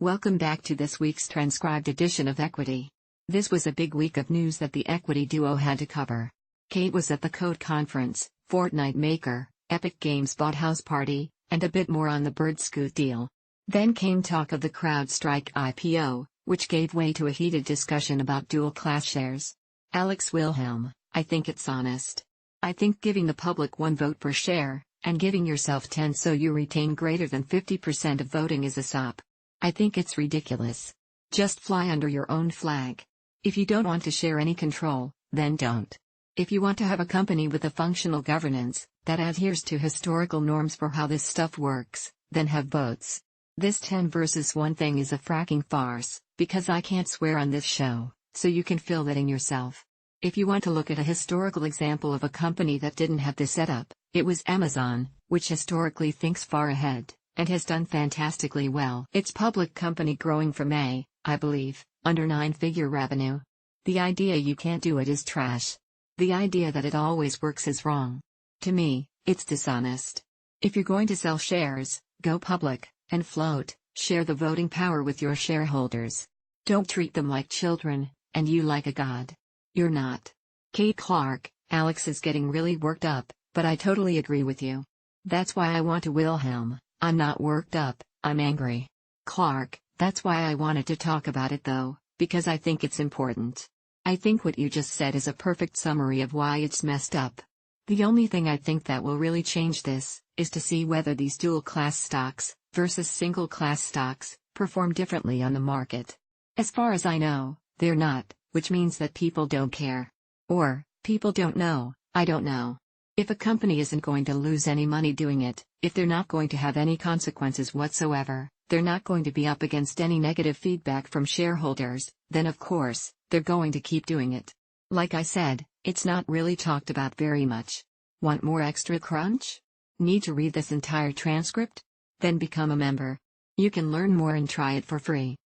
Welcome back to this week's transcribed edition of Equity. This was a big week of news that the Equity duo had to cover. Kate was at the Code Conference, Fortnite Maker, Epic Games bought House Party, and a bit more on the Birdscoot deal. Then came talk of the CrowdStrike IPO, which gave way to a heated discussion about dual-class shares. Alex Wilhelm, I think it's honest. I think giving the public 1 vote per share, and giving yourself 10 so you retain greater than 50% of voting is a SOP. I think it's ridiculous. Just fly under your own flag. If you don't want to share any control, then don't. If you want to have a company with a functional governance, that adheres to historical norms for how this stuff works, then have votes. This 10 versus 1 thing is a fracking farce, because I can't swear on this show, so you can fill that in yourself. If you want to look at a historical example of a company that didn't have this setup, it was Amazon, which historically thinks far ahead, and has done fantastically well. It's public company growing from I believe, under 9-figure revenue. The idea you can't do it is trash. The idea that it always works is wrong. To me, it's dishonest. If you're going to sell shares, go public, and float, share the voting power with your shareholders. Don't treat them like children, and you like a god. You're not. Kate Clark, Alex is getting really worked up, but I totally agree with you. That's why I want to Wilhelm. I'm not worked up, I'm angry. Clark, that's why I wanted to talk about it though, because I think it's important. I think what you just said is a perfect summary of why it's messed up. The only thing I think that will really change this, is to see whether these dual-class stocks, versus single-class stocks, perform differently on the market. As far as I know, they're not, which means that people don't care. Or, people don't know, I don't know. If a company isn't going to lose any money doing it, if they're not going to have any consequences whatsoever, they're not going to be up against any negative feedback from shareholders, then of course, they're going to keep doing it. Like I said, it's not really talked about very much. Want more extra crunch? Need to read this entire transcript? Then become a member. You can learn more and try it for free.